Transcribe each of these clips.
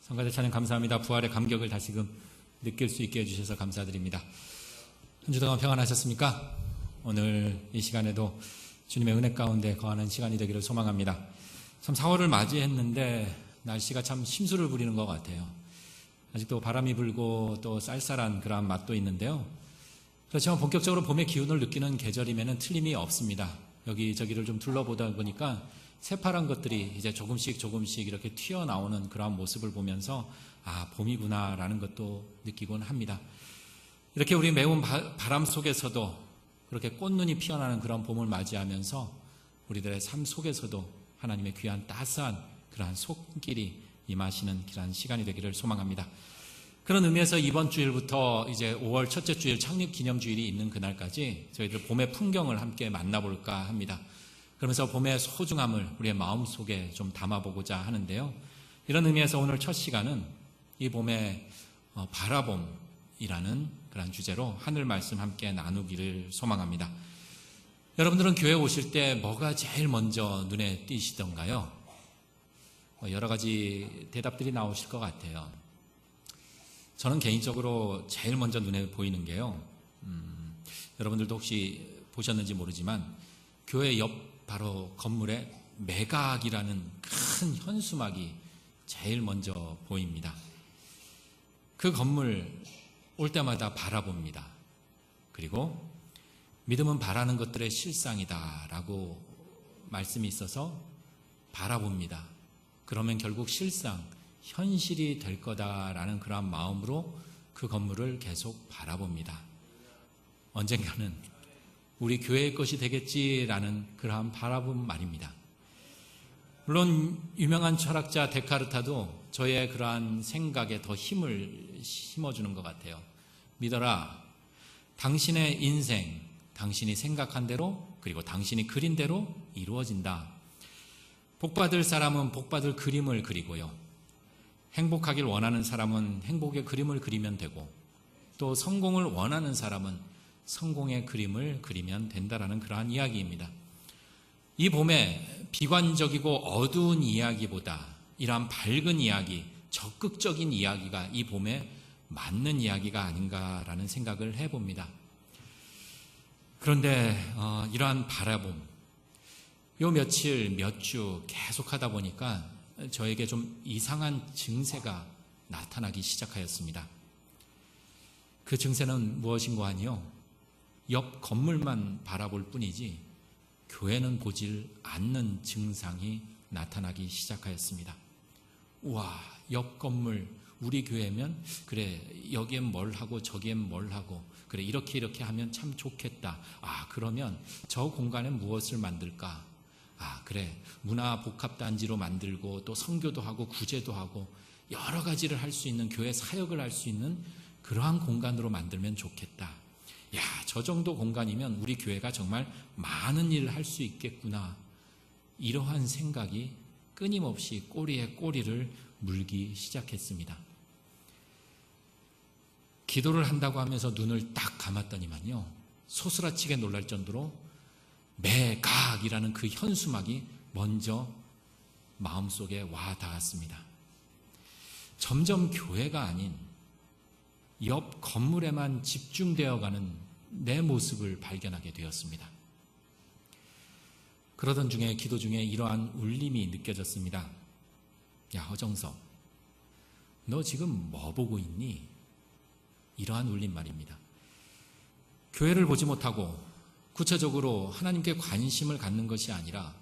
성가대 찬양 감사합니다. 부활의 감격을 다시금 느낄 수 있게 해주셔서 감사드립니다. 한 주 동안 평안하셨습니까? 오늘 이 시간에도 주님의 은혜 가운데 거하는 시간이 되기를 소망합니다. 참 4월을 맞이했는데 날씨가 참 심수를 부리는 것 같아요. 아직도 바람이 불고 또 쌀쌀한 그런 맛도 있는데요. 그렇지만 본격적으로 봄의 기운을 느끼는 계절임에는 틀림이 없습니다. 여기저기를 좀 둘러보다 보니까 새파란 것들이 이제 조금씩 이렇게 튀어나오는 그런 모습을 보면서 봄이구나 라는 것도 느끼곤 합니다. 이렇게 우리 매운 바람 속에서도 그렇게 꽃눈이 피어나는 그런 봄을 맞이하면서 우리들의 삶 속에서도 하나님의 귀한 따스한 그러한 손길이 임하시는 그러한 시간이 되기를 소망합니다. 그런 의미에서 이번 주일부터 이제 5월 첫째 주일 창립기념주일이 있는 그날까지 저희들 봄의 풍경을 함께 만나볼까 합니다. 그러면서 봄의 소중함을 우리의 마음속에 좀 담아보고자 하는데요. 이런 의미에서 오늘 첫 시간은 이 봄의 바라봄이라는 그런 주제로 하늘 말씀 함께 나누기를 소망합니다. 여러분들은 교회 오실 때 뭐가 제일 먼저 눈에 띄시던가요? 여러 가지 대답들이 나오실 것 같아요. 저는 개인적으로 제일 먼저 눈에 보이는 게요. 여러분들도 혹시 보셨는지 모르지만 교회 옆 바로 건물에 매각이라는 큰 현수막이 제일 먼저 보입니다. 그 건물 올 때마다 바라봅니다. 그리고 믿음은 바라는 것들의 실상이다 라고 말씀이 있어서 바라봅니다. 그러면 결국 실상, 현실이 될 거다라는 그러한 마음으로 그 건물을 계속 바라봅니다. 언젠가는 우리 교회의 것이 되겠지라는 그러한 바라봄 말입니다. 물론 유명한 철학자 데카르타도 저의 그러한 생각에 더 힘을 심어주는 것 같아요. 믿어라. 당신의 인생, 당신이 생각한 대로 그리고 당신이 그린 대로 이루어진다. 복받을 사람은 복받을 그림을 그리고요. 행복하길 원하는 사람은 행복의 그림을 그리면 되고 또 성공을 원하는 사람은 성공의 그림을 그리면 된다라는 그러한 이야기입니다. 이 봄에 비관적이고 어두운 이야기보다 이러한 밝은 이야기, 적극적인 이야기가 이 봄에 맞는 이야기가 아닌가라는 생각을 해봅니다. 그런데 이러한 바라봄, 요 며칠 몇 주 계속 하다 보니까 저에게 좀 이상한 증세가 나타나기 시작하였습니다. 그 증세는 무엇인고 하니요? 옆 건물만 바라볼 뿐이지 교회는 보질 않는 증상이 나타나기 시작하였습니다. 우와, 옆 건물 우리 교회면 그래 여기엔 뭘 하고 저기엔 뭘 하고 그래 이렇게 하면 참 좋겠다. 그러면 저 공간에 무엇을 만들까? 그래 문화복합단지로 만들고 또 선교도 하고 구제도 하고 여러 가지를 할 수 있는 교회 사역을 할 수 있는 그러한 공간으로 만들면 좋겠다. 저 정도 공간이면 우리 교회가 정말 많은 일을 할 수 있겠구나. 이러한 생각이 끊임없이 꼬리에 꼬리를 물기 시작했습니다. 기도를 한다고 하면서 눈을 딱 감았더니만요. 소스라치게 놀랄 정도로 매각이라는 그 현수막이 먼저 마음속에 와 닿았습니다. 점점 교회가 아닌 옆 건물에만 집중되어가는 내 모습을 발견하게 되었습니다. 그러던 중에 기도 중에 이러한 울림이 느껴졌습니다. 야, 허정석, 너 지금 뭐 보고 있니? 이러한 울림 말입니다. 교회를 보지 못하고 구체적으로 하나님께 관심을 갖는 것이 아니라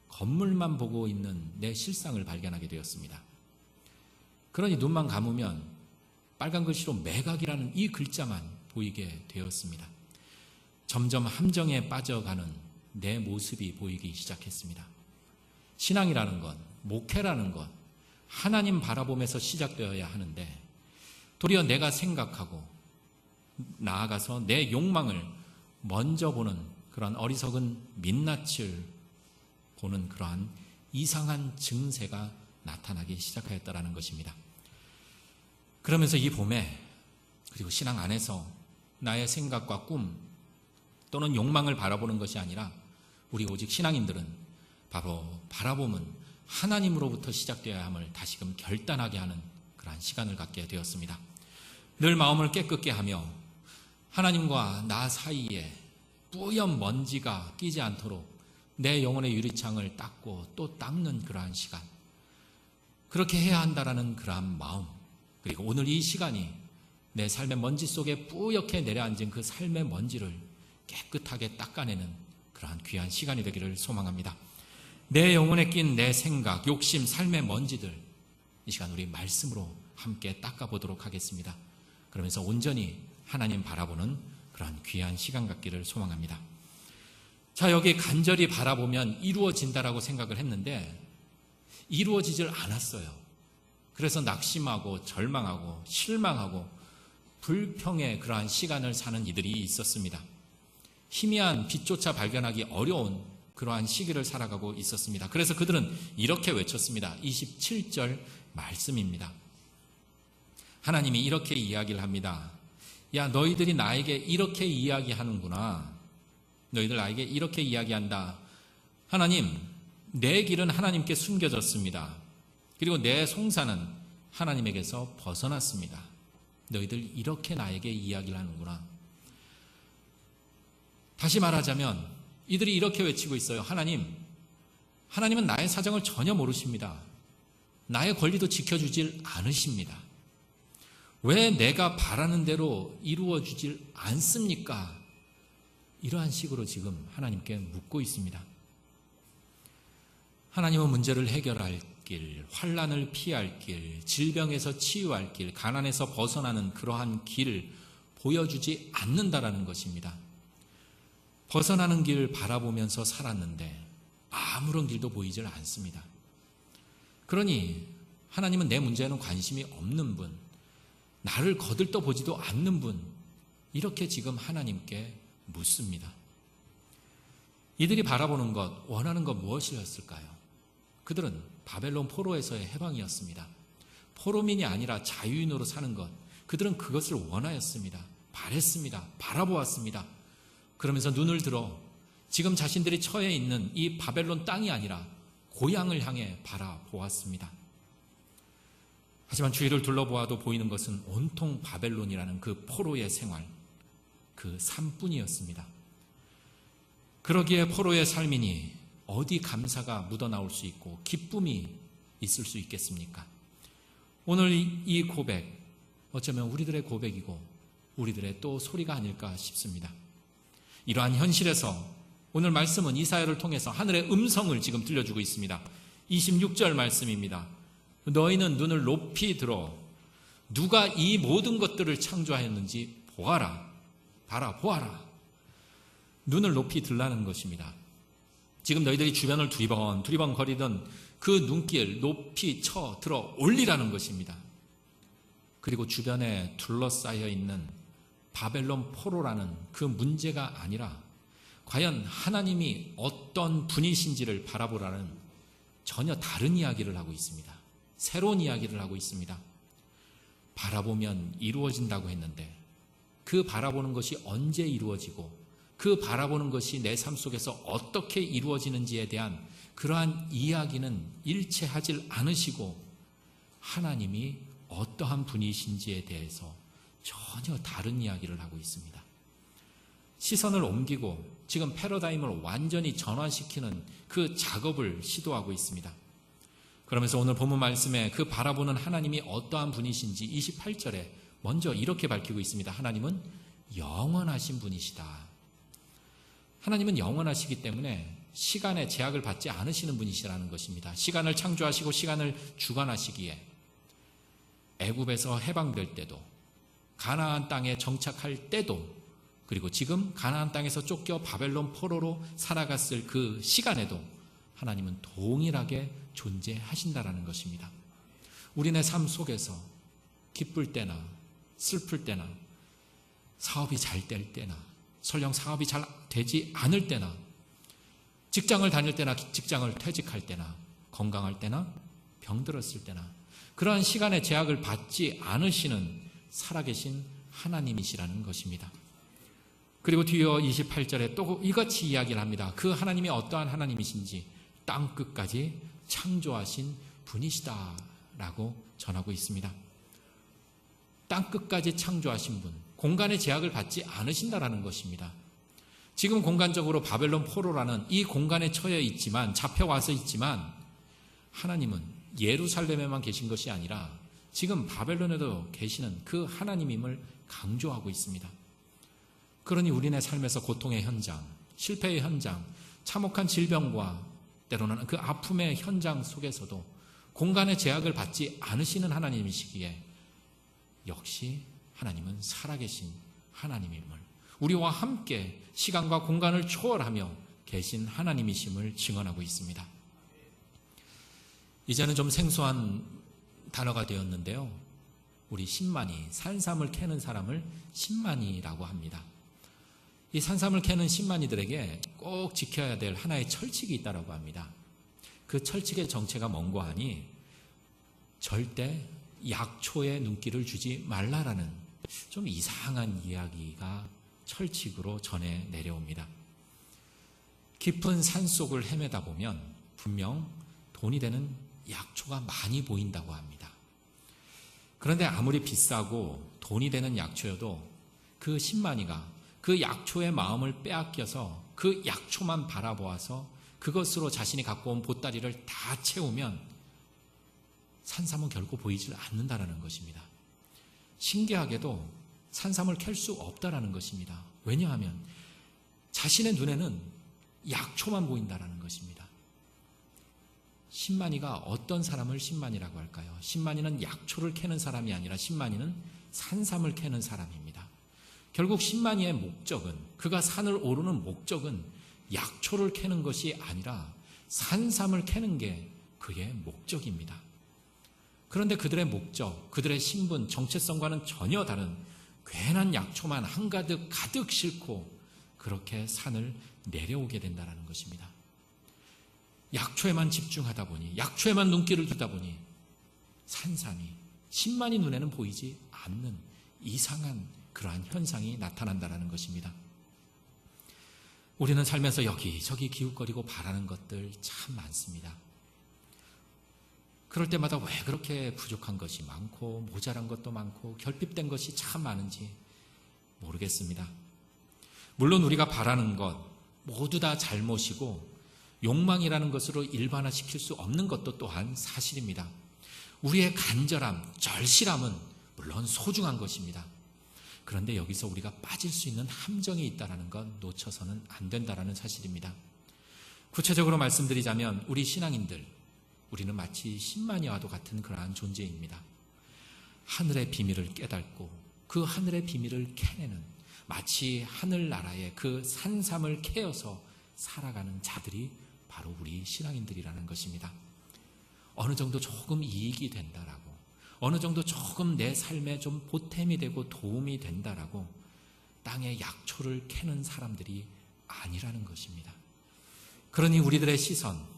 건물만 보고 있는 내 실상을 발견하게 되었습니다. 그러니 눈만 감으면 빨간 글씨로 매각이라는 이 글자만 보이게 되었습니다. 점점 함정에 빠져가는 내 모습이 보이기 시작했습니다. 신앙이라는 것, 목회라는 것, 하나님 바라보면서 시작되어야 하는데 도리어 내가 생각하고 나아가서 내 욕망을 먼저 보는 그런 어리석은 민낯을 보는 그러한 이상한 증세가 나타나기 시작하였다는 것입니다. 그러면서 이 봄에 그리고 신앙 안에서 나의 생각과 꿈 또는 욕망을 바라보는 것이 아니라 우리 오직 신앙인들은 바로 바라봄은 하나님으로부터 시작되어야 함을 다시금 결단하게 하는 그러한 시간을 갖게 되었습니다. 늘 마음을 깨끗게 하며 하나님과 나 사이에 뿌연 먼지가 끼지 않도록 내 영혼의 유리창을 닦고 또 닦는 그러한 시간, 그렇게 해야 한다라는 그러한 마음, 그리고 오늘 이 시간이 내 삶의 먼지 속에 뿌옇게 내려앉은 그 삶의 먼지를 깨끗하게 닦아내는 그러한 귀한 시간이 되기를 소망합니다. 내 영혼에 낀 내 생각, 욕심, 삶의 먼지들, 이 시간 우리 말씀으로 함께 닦아보도록 하겠습니다. 그러면서 온전히 하나님 바라보는 그러한 귀한 시간 갖기를 소망합니다. 자, 여기 간절히 바라보면 이루어진다라고 생각을 했는데 이루어지질 않았어요. 그래서 낙심하고 절망하고 실망하고 불평의 그러한 시간을 사는 이들이 있었습니다. 희미한 빛조차 발견하기 어려운 그러한 시기를 살아가고 있었습니다. 그래서 그들은 이렇게 외쳤습니다. 27절 말씀입니다. 하나님이 이렇게 이야기를 합니다. 야, 너희들이 나에게 이렇게 이야기하는구나. 너희들 나에게 이렇게 이야기한다. 하나님, 내 길은 하나님께 숨겨졌습니다. 그리고 내 송사는 하나님에게서 벗어났습니다. 너희들 이렇게 나에게 이야기를 하는구나. 다시 말하자면 이들이 이렇게 외치고 있어요. 하나님은 나의 사정을 전혀 모르십니다. 나의 권리도 지켜주질 않으십니다. 왜 내가 바라는 대로 이루어지질 않습니까? 이러한 식으로 지금 하나님께 묻고 있습니다. 하나님은 문제를 해결할 길, 환난을 피할 길, 질병에서 치유할 길, 가난에서 벗어나는 그러한 길을 보여주지 않는다라는 것입니다. 벗어나는 길을 바라보면서 살았는데 아무런 길도 보이질 않습니다. 그러니 하나님은 내 문제에는 관심이 없는 분, 나를 거들떠 보지도 않는 분, 이렇게 지금 하나님께 묻습니다. 이들이 바라보는 것, 원하는 것 무엇이었을까요? 그들은 바벨론 포로에서의 해방이었습니다. 포로민이 아니라 자유인으로 사는 것, 그들은 그것을 원하였습니다. 바랬습니다. 바라보았습니다. 그러면서 눈을 들어 지금 자신들이 처해 있는 이 바벨론 땅이 아니라 고향을 향해 바라보았습니다. 하지만 주위를 둘러보아도 보이는 것은 온통 바벨론이라는 그 포로의 생활, 그 삶뿐이었습니다. 그러기에 포로의 삶이니 어디 감사가 묻어나올 수 있고 기쁨이 있을 수 있겠습니까? 오늘 이 고백, 어쩌면 우리들의 고백이고 우리들의 또 소리가 아닐까 싶습니다. 이러한 현실에서 오늘 말씀은 이사야를 통해서 하늘의 음성을 지금 들려주고 있습니다. 26절 말씀입니다. 너희는 눈을 높이 들어 누가 이 모든 것들을 창조하였는지 보아라. 바라보아라. 눈을 높이 들라는 것입니다. 지금 너희들이 주변을 두리번 거리던 그 눈길 높이 쳐 들어 올리라는 것입니다. 그리고 주변에 둘러싸여 있는 바벨론 포로라는 그 문제가 아니라 과연 하나님이 어떤 분이신지를 바라보라는 전혀 다른 이야기를 하고 있습니다. 새로운 이야기를 하고 있습니다. 바라보면 이루어진다고 했는데 그 바라보는 것이 언제 이루어지고 그 바라보는 것이 내 삶 속에서 어떻게 이루어지는지에 대한 그러한 이야기는 일체하지 않으시고 하나님이 어떠한 분이신지에 대해서 전혀 다른 이야기를 하고 있습니다. 시선을 옮기고 지금 패러다임을 완전히 전환시키는 그 작업을 시도하고 있습니다. 그러면서 오늘 본문 말씀에 그 바라보는 하나님이 어떠한 분이신지 28절에 먼저 이렇게 밝히고 있습니다. 하나님은 영원하신 분이시다. 하나님은 영원하시기 때문에 시간의 제약을 받지 않으시는 분이시라는 것입니다. 시간을 창조하시고 시간을 주관하시기에 애굽에서 해방될 때도 가나안 땅에 정착할 때도 그리고 지금 가나안 땅에서 쫓겨 바벨론 포로로 살아갔을 그 시간에도 하나님은 동일하게 존재하신다라는 것입니다. 우리네 삶 속에서 기쁠 때나 슬플 때나 사업이 잘 될 때나 설령 사업이 잘 되지 않을 때나 직장을 다닐 때나 직장을 퇴직할 때나 건강할 때나 병들었을 때나 그러한 시간의 제약을 받지 않으시는 살아계신 하나님이시라는 것입니다. 그리고 뒤이어 28절에 또 이같이 이야기를 합니다. 그 하나님이 어떠한 하나님이신지 땅끝까지 창조하신 분이시다라고 전하고 있습니다. 땅 끝까지 창조하신 분, 공간의 제약을 받지 않으신다라는 것입니다. 지금 공간적으로 바벨론 포로라는 이 공간에 처해 있지만, 잡혀와서 있지만, 하나님은 예루살렘에만 계신 것이 아니라 지금 바벨론에도 계시는 그 하나님임을 강조하고 있습니다. 그러니 우리네 삶에서 고통의 현장, 실패의 현장, 참혹한 질병과 때로는 그 아픔의 현장 속에서도 공간의 제약을 받지 않으시는 하나님이시기에 역시 하나님은 살아계신 하나님임을, 우리와 함께 시간과 공간을 초월하며 계신 하나님이심을 증언하고 있습니다. 이제는 좀 생소한 단어가 되었는데요. 우리 신만이, 산삼을 캐는 사람을 신만이라고 합니다. 이 산삼을 캐는 신만이들에게 꼭 지켜야 될 하나의 철칙이 있다고 합니다. 그 철칙의 정체가 뭔고 하니 절대 약초에 눈길을 주지 말라라는 좀 이상한 이야기가 철칙으로 전해 내려옵니다. 깊은 산속을 헤매다 보면 분명 돈이 되는 약초가 많이 보인다고 합니다. 그런데 아무리 비싸고 돈이 되는 약초여도 그 신만이가 그 약초의 마음을 빼앗겨서 그 약초만 바라보아서 그것으로 자신이 갖고 온 보따리를 다 채우면 산삼은 결코 보이질 않는다라는 것입니다. 신기하게도 산삼을 캘 수 없다라는 것입니다. 왜냐하면 자신의 눈에는 약초만 보인다라는 것입니다. 신만이가 어떤 사람을 신만이라고 할까요? 신만이는 약초를 캐는 사람이 아니라 신만이는 산삼을 캐는 사람입니다. 결국 신만이의 목적은, 그가 산을 오르는 목적은 약초를 캐는 것이 아니라 산삼을 캐는 게 그의 목적입니다. 그런데 그들의 목적, 그들의 신분, 정체성과는 전혀 다른 괜한 약초만 한가득 가득 싣고 그렇게 산을 내려오게 된다는 것입니다. 약초에만 집중하다 보니, 약초에만 눈길을 두다 보니 산삼이, 신만이 눈에는 보이지 않는 이상한 그러한 현상이 나타난다는 것입니다. 우리는 살면서 여기저기 기웃거리고 바라는 것들 참 많습니다. 그럴 때마다 왜 그렇게 부족한 것이 많고 모자란 것도 많고 결핍된 것이 참 많은지 모르겠습니다. 물론 우리가 바라는 것 모두 다 잘못이고 욕망이라는 것으로 일반화시킬 수 없는 것도 또한 사실입니다. 우리의 간절함, 절실함은 물론 소중한 것입니다. 그런데 여기서 우리가 빠질 수 있는 함정이 있다는 건 놓쳐서는 안 된다는 사실입니다. 구체적으로 말씀드리자면 우리 신앙인들, 우리는 마치 신만이와도 같은 그러한 존재입니다. 하늘의 비밀을 깨닫고 그 하늘의 비밀을 캐내는, 마치 하늘나라의 그 산삼을 캐어서 살아가는 자들이 바로 우리 신앙인들이라는 것입니다. 어느 정도 조금 이익이 된다라고, 어느 정도 조금 내 삶에 좀 보탬이 되고 도움이 된다라고 땅에 약초를 캐는 사람들이 아니라는 것입니다. 그러니 우리들의 시선,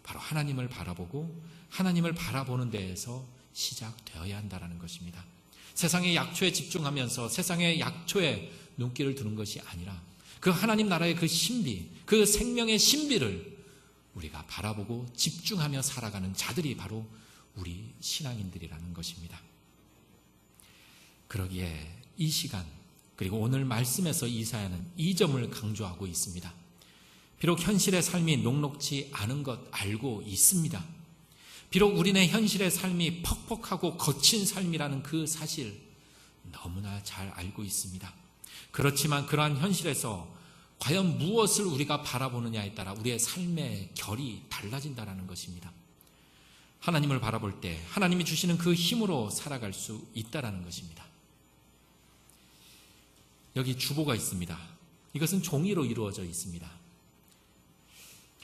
바로 하나님을 바라보고 하나님을 바라보는 데에서 시작되어야 한다는 것입니다. 세상의 약초에 집중하면서 세상의 약초에 눈길을 두는 것이 아니라 그 하나님 나라의 그 신비, 그 생명의 신비를 우리가 바라보고 집중하며 살아가는 자들이 바로 우리 신앙인들이라는 것입니다. 그러기에 이 시간, 그리고 오늘 말씀에서 이사야는 이 점을 강조하고 있습니다. 비록 현실의 삶이 녹록지 않은 것 알고 있습니다. 비록 우리네 현실의 삶이 퍽퍽하고 거친 삶이라는 그 사실 너무나 잘 알고 있습니다. 그렇지만 그러한 현실에서 과연 무엇을 우리가 바라보느냐에 따라 우리의 삶의 결이 달라진다는 것입니다. 하나님을 바라볼 때 하나님이 주시는 그 힘으로 살아갈 수 있다는 것입니다. 여기 주보가 있습니다. 이것은 종이로 이루어져 있습니다.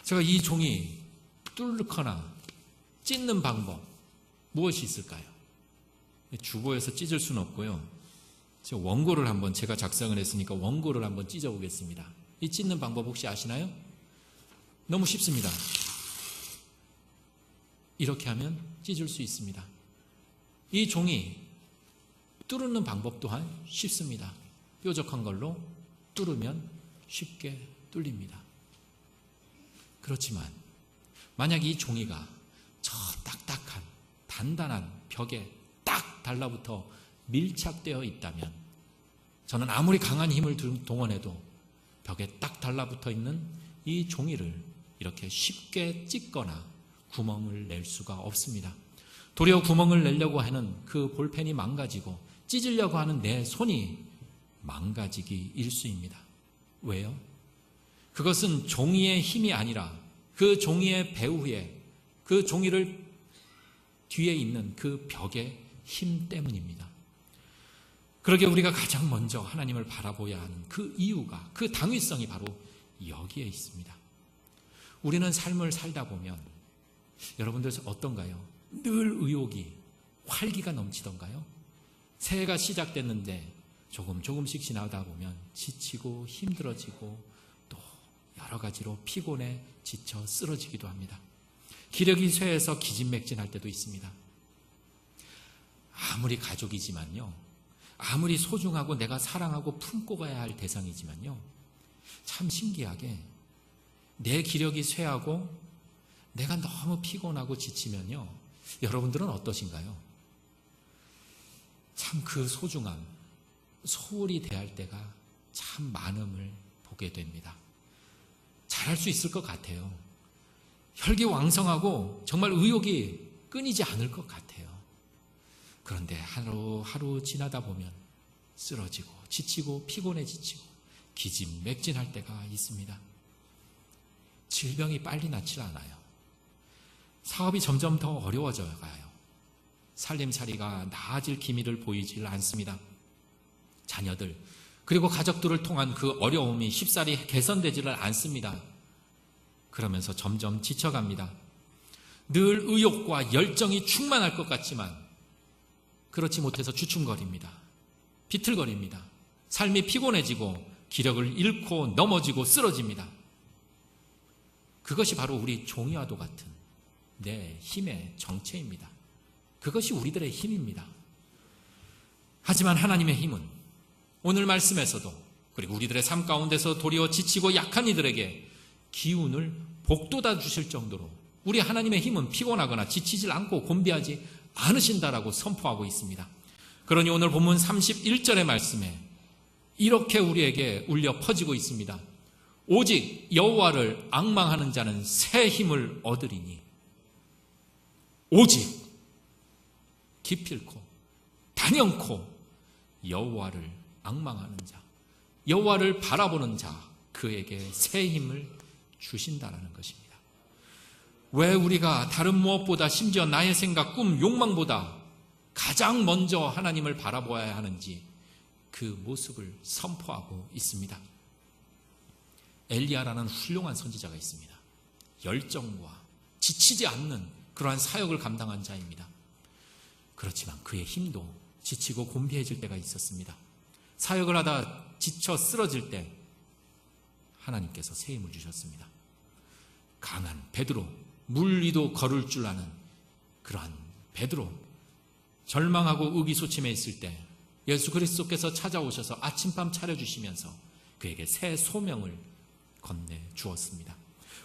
제가 이 종이 뚫거나 찢는 방법 무엇이 있을까요? 주보에서 찢을 수는 없고요. 제가 원고를 한번, 제가 작성을 했으니까 원고를 한번 찢어 보겠습니다. 이 찢는 방법 혹시 아시나요? 너무 쉽습니다. 이렇게 하면 찢을 수 있습니다. 이 종이 뚫는 방법 또한 쉽습니다. 뾰족한 걸로 뚫으면 쉽게 뚫립니다. 그렇지만 만약 이 종이가 저 딱딱한 단단한 벽에 딱 달라붙어 밀착되어 있다면 저는 아무리 강한 힘을 동원해도 벽에 딱 달라붙어 있는 이 종이를 이렇게 쉽게 찢거나 구멍을 낼 수가 없습니다. 도리어 구멍을 내려고 하는 그 볼펜이 망가지고 찢으려고 하는 내 손이 망가지기 일쑤입니다. 왜요? 그것은 종이의 힘이 아니라 그 종이의 배후에 그 종이를 뒤에 있는 그 벽의 힘 때문입니다. 그러게 우리가 가장 먼저 하나님을 바라보아야 하는 그 이유가, 그 당위성이 바로 여기에 있습니다. 우리는 삶을 살다 보면 여러분들 어떤가요? 늘 의욕이, 활기가 넘치던가요? 새해가 시작됐는데 조금씩 지나다 보면 지치고 힘들어지고 또 여러 가지로 피곤해 지쳐 쓰러지기도 합니다. 기력이 쇠해서 기진맥진할 때도 있습니다. 아무리 가족이지만요, 아무리 소중하고 내가 사랑하고 품고 가야 할 대상이지만요, 참 신기하게 내 기력이 쇠하고 내가 너무 피곤하고 지치면요, 여러분들은 어떠신가요? 참 그 소중함, 소홀히 대할 때가 참 많음을 보게 됩니다. 잘할 수 있을 것 같아요. 혈기왕성하고 정말 의욕이 끊이지 않을 것 같아요. 그런데 하루하루 지나다 보면 쓰러지고 지치고 피곤해 지치고 기진맥진할 때가 있습니다. 질병이 빨리 낫질 않아요. 사업이 점점 더 어려워져 가요. 살림살이가 나아질 기미를 보이질 않습니다. 자녀들 그리고 가족들을 통한 그 어려움이 쉽사리 개선되지를 않습니다. 그러면서 점점 지쳐갑니다. 늘 의욕과 열정이 충만할 것 같지만 그렇지 못해서 주춤거립니다. 비틀거립니다. 삶이 피곤해지고 기력을 잃고 넘어지고 쓰러집니다. 그것이 바로 우리 종이와도 같은 내 힘의 정체입니다. 그것이 우리들의 힘입니다. 하지만 하나님의 힘은 오늘 말씀에서도 그리고 우리들의 삶 가운데서 도리어 지치고 약한 이들에게 기운을 복돋아 주실 정도로 우리 하나님의 힘은 피곤하거나 지치질 않고 곤비하지 않으신다라고 선포하고 있습니다. 그러니 오늘 본문 31절의 말씀에 이렇게 우리에게 울려 퍼지고 있습니다. 오직 여호와를 앙망하는 자는 새 힘을 얻으리니, 오직 기필코 단연코 여호와를 앙망하는 자, 여호와를 바라보는 자, 그에게 새 힘을 주신다라는 것입니다. 왜 우리가 다른 무엇보다 심지어 나의 생각, 꿈, 욕망보다 가장 먼저 하나님을 바라보아야 하는지 그 모습을 선포하고 있습니다. 엘리야라는 훌륭한 선지자가 있습니다. 열정과 지치지 않는 그러한 사역을 감당한 자입니다. 그렇지만 그의 힘도 지치고 곤비해질 때가 있었습니다. 사역을 하다 지쳐 쓰러질 때 하나님께서 새 힘을 주셨습니다. 강한 베드로, 물 위도 걸을 줄 아는 그러한 베드로, 절망하고 의기소침해 있을 때 예수 그리스도께서 찾아오셔서 아침밤 차려주시면서 그에게 새 소명을 건네주었습니다.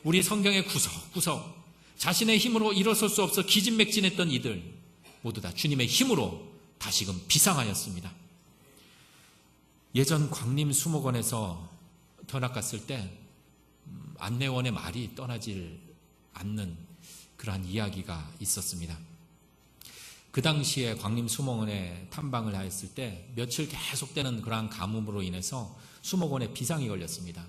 우리 성경의 구석구석 자신의 힘으로 일어설 수 없어 기진맥진했던 이들 모두 다 주님의 힘으로 다시금 비상하였습니다. 예전 광림 수목원에서 견학 갔을 때 안내원의 말이 떠나질 않는 그러한 이야기가 있었습니다. 그 당시에 광림 수목원에 탐방을 하였을 때 며칠 계속되는 그러한 가뭄으로 인해서 수목원에 비상이 걸렸습니다.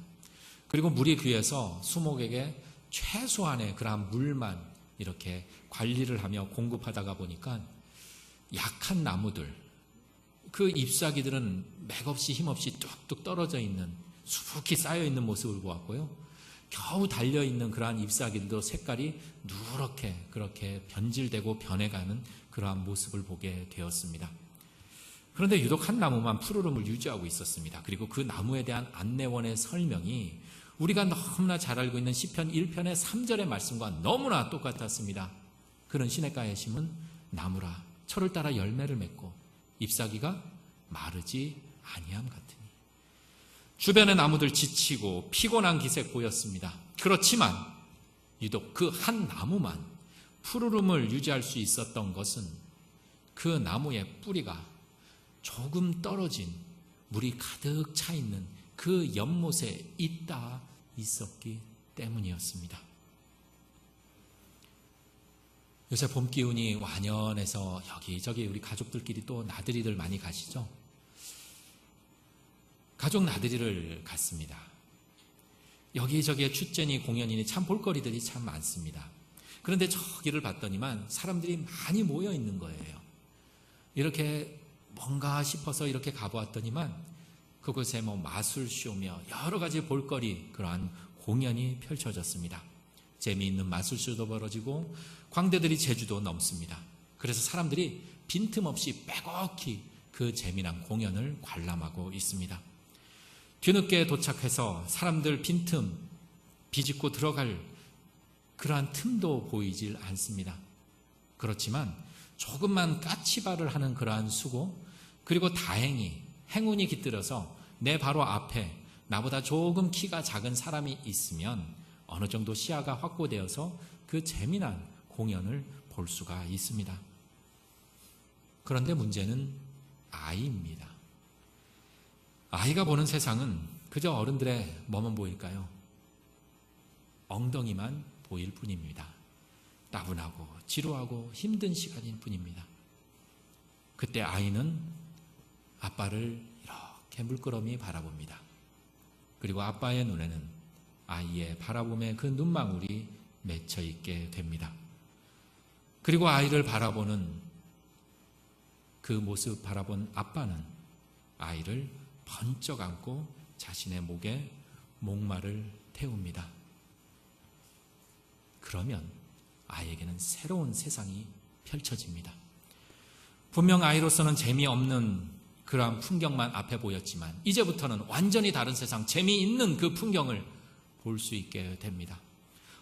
그리고 물이 귀해서 수목에게 최소한의 그러한 물만 이렇게 관리를 하며 공급하다가 보니까 약한 나무들, 그 잎사귀들은 맥없이 힘없이 뚝뚝 떨어져 있는, 수북히 쌓여있는 모습을 보았고요. 겨우 달려있는 그러한 잎사귀들도 색깔이 누렇게 그렇게 변질되고 변해가는 그러한 모습을 보게 되었습니다. 그런데 유독 한 나무만 푸르름을 유지하고 있었습니다. 그리고 그 나무에 대한 안내원의 설명이 우리가 너무나 잘 알고 있는 시편 1편의 3절의 말씀과 너무나 똑같았습니다. 그런 시냇가에 심은 나무라 철을 따라 열매를 맺고 잎사귀가 마르지 아니함 같으니. 주변의 나무들 지치고 피곤한 기색 보였습니다. 그렇지만 유독 그 한 나무만 푸르름을 유지할 수 있었던 것은 그 나무의 뿌리가 조금 떨어진 물이 가득 차 있는 그 연못에 있었기 때문이었습니다. 요새 봄 기운이 완연해서 여기저기 우리 가족들끼리 또 나들이들 많이 가시죠? 가족 나들이를 갔습니다. 여기저기에 축제니 공연이니 참 볼거리들이 참 많습니다. 그런데 저기를 봤더니만 사람들이 많이 모여 있는 거예요. 이렇게 뭔가 싶어서 이렇게 가보았더니만 그곳에 마술쇼며 여러 가지 볼거리, 그러한 공연이 펼쳐졌습니다. 재미있는 마술쇼도 벌어지고 광대들이 제주도 넘습니다. 그래서 사람들이 빈틈없이 빼곡히 그 재미난 공연을 관람하고 있습니다. 뒤늦게 도착해서 사람들 빈틈 비집고 들어갈 그러한 틈도 보이질 않습니다. 그렇지만 조금만 까치발을 하는 그러한 수고, 그리고 다행히 행운이 깃들어서 내 바로 앞에 나보다 조금 키가 작은 사람이 있으면 어느 정도 시야가 확보되어서 그 재미난 공연을 볼 수가 있습니다. 그런데 문제는 아이입니다. 아이가 보는 세상은 그저 어른들의 뭐만 보일까요? 엉덩이만 보일 뿐입니다. 따분하고 지루하고 힘든 시간일 뿐입니다. 그때 아이는 아빠를 이렇게 물끄러미 바라봅니다. 그리고 아빠의 눈에는 아이의 바라봄에 그 눈망울이 맺혀 있게 됩니다. 그리고 아이를 바라보는 그 모습 바라본 아빠는 아이를 번쩍 안고 자신의 목에 목마를 태웁니다. 그러면 아이에게는 새로운 세상이 펼쳐집니다. 분명 아이로서는 재미없는 그러한 풍경만 앞에 보였지만 이제부터는 완전히 다른 세상, 재미있는 그 풍경을 볼 수 있게 됩니다.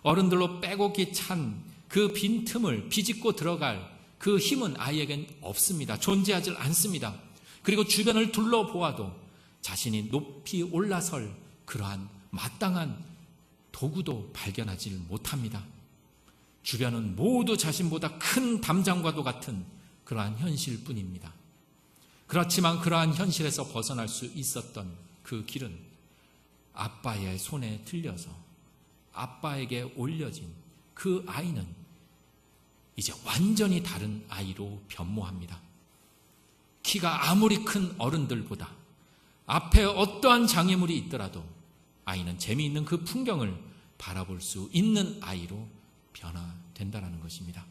어른들로 빼곡히 찬 그 빈틈을 비집고 들어갈 그 힘은 아이에겐 없습니다. 존재하지 않습니다. 그리고 주변을 둘러보아도 자신이 높이 올라설 그러한 마땅한 도구도 발견하지 못합니다. 주변은 모두 자신보다 큰 담장과도 같은 그러한 현실뿐입니다. 그렇지만 그러한 현실에서 벗어날 수 있었던 그 길은 아빠의 손에 들려서 아빠에게 올려진 그 아이는 이제 완전히 다른 아이로 변모합니다. 키가 아무리 큰 어른들보다 앞에 어떠한 장애물이 있더라도 아이는 재미있는 그 풍경을 바라볼 수 있는 아이로 변화된다는 것입니다.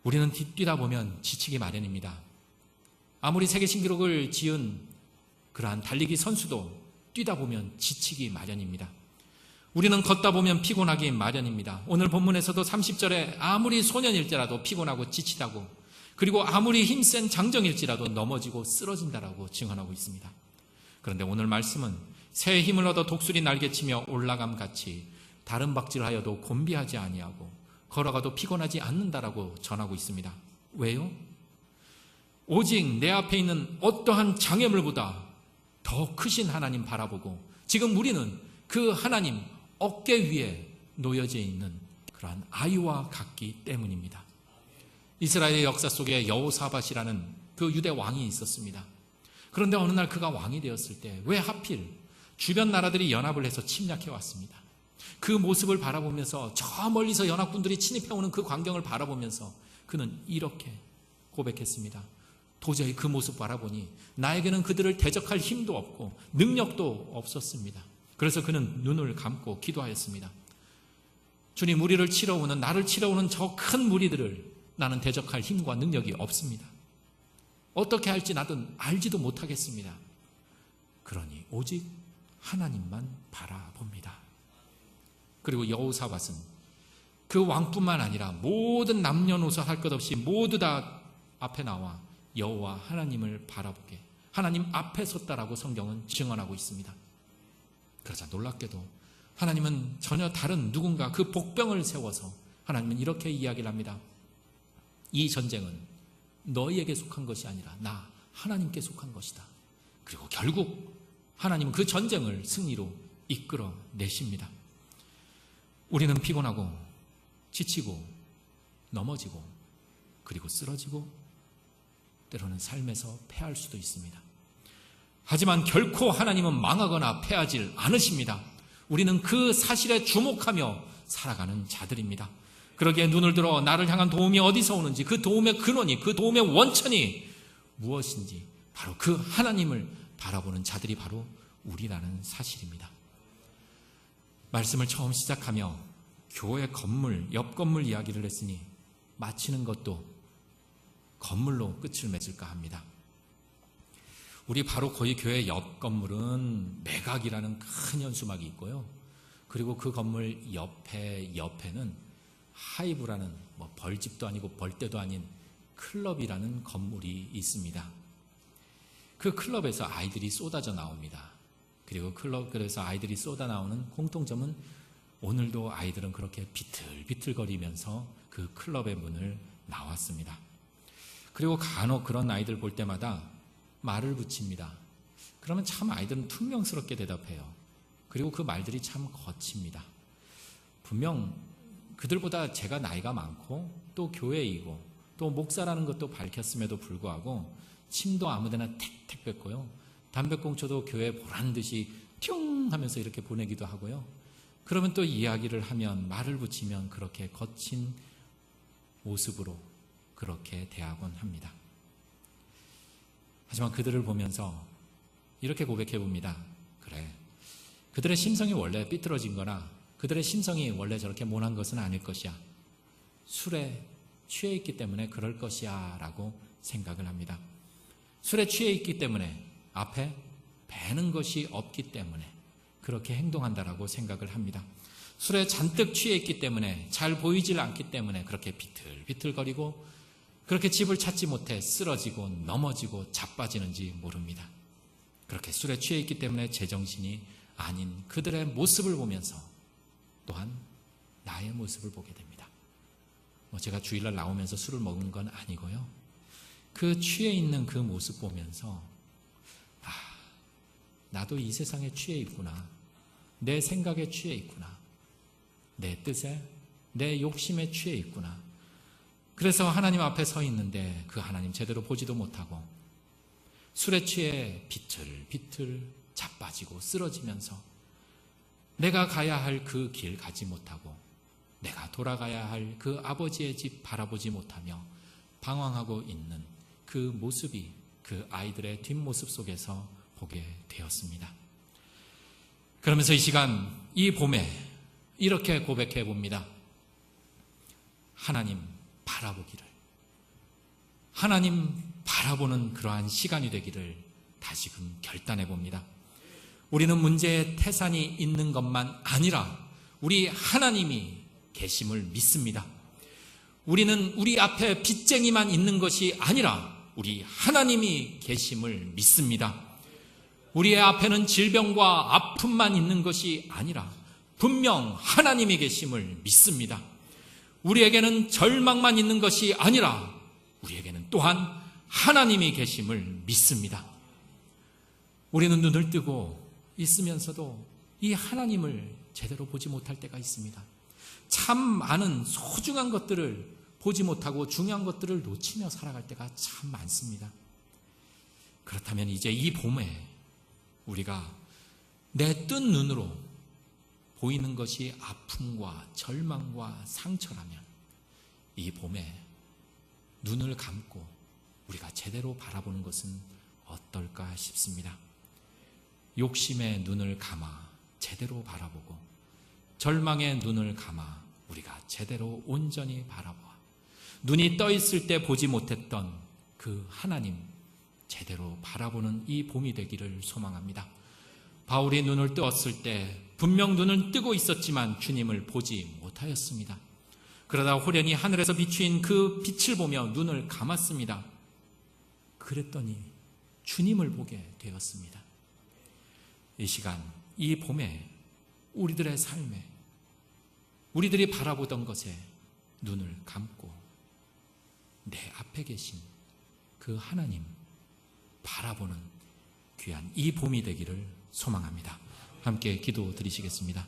우리는 뛰다 보면 지치기 마련입니다. 아무리 세계 신기록을 지은 그러한 달리기 선수도 뛰다 보면 지치기 마련입니다. 우리는 걷다 보면 피곤하기 마련입니다. 오늘 본문에서도 30절에 아무리 소년일지라도 피곤하고 지치다고, 그리고 아무리 힘센 장정일지라도 넘어지고 쓰러진다라고 증언하고 있습니다. 그런데 오늘 말씀은 새 힘을 얻어 독수리 날개치며 올라감같이 다른 박질하여도 곤비하지 아니하고 걸어가도 피곤하지 않는다라고 전하고 있습니다. 왜요? 오직 내 앞에 있는 어떠한 장애물보다 더 크신 하나님 바라보고 지금 우리는 그 하나님 어깨 위에 놓여져 있는 그러한 아이와 같기 때문입니다. 이스라엘의 역사 속에 여호사밧이라는 그 유대 왕이 있었습니다. 그런데 어느 날 그가 왕이 되었을 때 왜 하필 주변 나라들이 연합을 해서 침략해 왔습니다. 그 모습을 바라보면서 저 멀리서 연합군들이 침입해오는 그 광경을 바라보면서 그는 이렇게 고백했습니다. 도저히 그 모습 바라보니 나에게는 그들을 대적할 힘도 없고 능력도 없었습니다. 그래서 그는 눈을 감고 기도하였습니다. 주님, 우리를 치러오는, 나를 치러오는 저 큰 무리들을 나는 대적할 힘과 능력이 없습니다. 어떻게 할지 나도 알지도 못하겠습니다. 그러니 오직 하나님만 바라봅니다. 그리고 여호사밧은 그 왕뿐만 아니라 모든 남녀노소 할 것 없이 모두 다 앞에 나와 여호와 하나님을 바라보게 하나님 앞에 섰다라고 성경은 증언하고 있습니다. 그러자 놀랍게도 하나님은 전혀 다른 누군가 그 복병을 세워서 하나님은 이렇게 이야기를 합니다. 이 전쟁은 너희에게 속한 것이 아니라 나 하나님께 속한 것이다. 그리고 결국 하나님은 그 전쟁을 승리로 이끌어내십니다. 우리는 피곤하고 지치고 넘어지고 그리고 쓰러지고 때로는 삶에서 패할 수도 있습니다. 하지만 결코 하나님은 망하거나 패하지 않으십니다. 우리는 그 사실에 주목하며 살아가는 자들입니다. 그러기에 눈을 들어 나를 향한 도움이 어디서 오는지, 그 도움의 근원이, 그 도움의 원천이 무엇인지 바로 그 하나님을 바라보는 자들이 바로 우리라는 사실입니다. 말씀을 처음 시작하며 교회 건물, 옆 건물 이야기를 했으니 마치는 것도 건물로 끝을 맺을까 합니다. 우리 바로 거의 교회 옆 건물은 매각이라는 큰 현수막이 있고요. 그리고 그 건물 옆에는 하이브라는 벌집도 아니고 벌떼도 아닌 클럽이라는 건물이 있습니다. 그 클럽에서 아이들이 쏟아져 나옵니다. 그리고 그래서 아이들이 쏟아 나오는 공통점은 오늘도 아이들은 그렇게 비틀비틀거리면서 그 클럽의 문을 나왔습니다. 그리고 간혹 그런 아이들 볼 때마다 말을 붙입니다. 그러면 참 아이들은 퉁명스럽게 대답해요. 그리고 그 말들이 참 거칩니다. 분명 그들보다 제가 나이가 많고 또 교회이고 또 목사라는 것도 밝혔음에도 불구하고 침도 아무데나 택택 뱉고요. 담배꽁초도 교회에 보란 듯이 퉁 하면서 이렇게 보내기도 하고요. 그러면 또 이야기를 하면 말을 붙이면 그렇게 거친 모습으로 그렇게 대하곤 합니다. 하지만 그들을 보면서 이렇게 고백해 봅니다. 그래, 그들의 심성이 원래 삐뚤어진 거나 그들의 심성이 원래 저렇게 모난 것은 아닐 것이야. 술에 취해 있기 때문에 그럴 것이야 라고 생각을 합니다. 술에 취해 있기 때문에 앞에 배는 것이 없기 때문에 그렇게 행동한다라고 생각을 합니다. 술에 잔뜩 취해 있기 때문에 잘 보이질 않기 때문에 그렇게 비틀비틀거리고 그렇게 집을 찾지 못해 쓰러지고 넘어지고 자빠지는지 모릅니다. 그렇게 술에 취해 있기 때문에 제정신이 아닌 그들의 모습을 보면서 또한 나의 모습을 보게 됩니다. 제가 주일날 나오면서 술을 먹은 건 아니고요. 그 취해 있는 그 모습 보면서 나도 이 세상에 취해 있구나. 내 생각에 취해 있구나. 내 뜻에, 내 욕심에 취해 있구나. 그래서 하나님 앞에 서 있는데 그 하나님 제대로 보지도 못하고 술에 취해 비틀비틀 자빠지고 쓰러지면서 내가 가야 할 그 길 가지 못하고 내가 돌아가야 할 그 아버지의 집 바라보지 못하며 방황하고 있는 그 모습이 그 아이들의 뒷모습 속에서 보게 되었습니다. 그러면서 이 시간, 이 봄에 이렇게 고백해 봅니다. 하나님 바라보기를, 하나님 바라보는 그러한 시간이 되기를 다시금 결단해 봅니다. 우리는 문제의 태산이 있는 것만 아니라 우리 하나님이 계심을 믿습니다. 우리는 우리 앞에 빚쟁이만 있는 것이 아니라 우리 하나님이 계심을 믿습니다. 우리의 앞에는 질병과 아픔만 있는 것이 아니라 분명 하나님이 계심을 믿습니다. 우리에게는 절망만 있는 것이 아니라 우리에게는 또한 하나님이 계심을 믿습니다. 우리는 눈을 뜨고 있으면서도 이 하나님을 제대로 보지 못할 때가 있습니다. 참 많은 소중한 것들을 보지 못하고 중요한 것들을 놓치며 살아갈 때가 참 많습니다. 그렇다면 이제 이 봄에 우리가 내 뜬 눈으로 보이는 것이 아픔과 절망과 상처라면 이 봄에 눈을 감고 우리가 제대로 바라보는 것은 어떨까 싶습니다. 욕심의 눈을 감아 제대로 바라보고 절망의 눈을 감아 우리가 제대로 온전히 바라보아 눈이 떠 있을 때 보지 못했던 그 하나님 제대로 바라보는 이 봄이 되기를 소망합니다. 바울이 눈을 뜨었을 때 분명 눈은 뜨고 있었지만 주님을 보지 못하였습니다. 그러다 호련히 하늘에서 비추인 그 빛을 보며 눈을 감았습니다. 그랬더니 주님을 보게 되었습니다. 이 시간, 이 봄에 우리들의 삶에 우리들이 바라보던 것에 눈을 감고 내 앞에 계신 그 하나님 바라보는 귀한 이 봄이 되기를 소망합니다. 함께 기도 드리시겠습니다.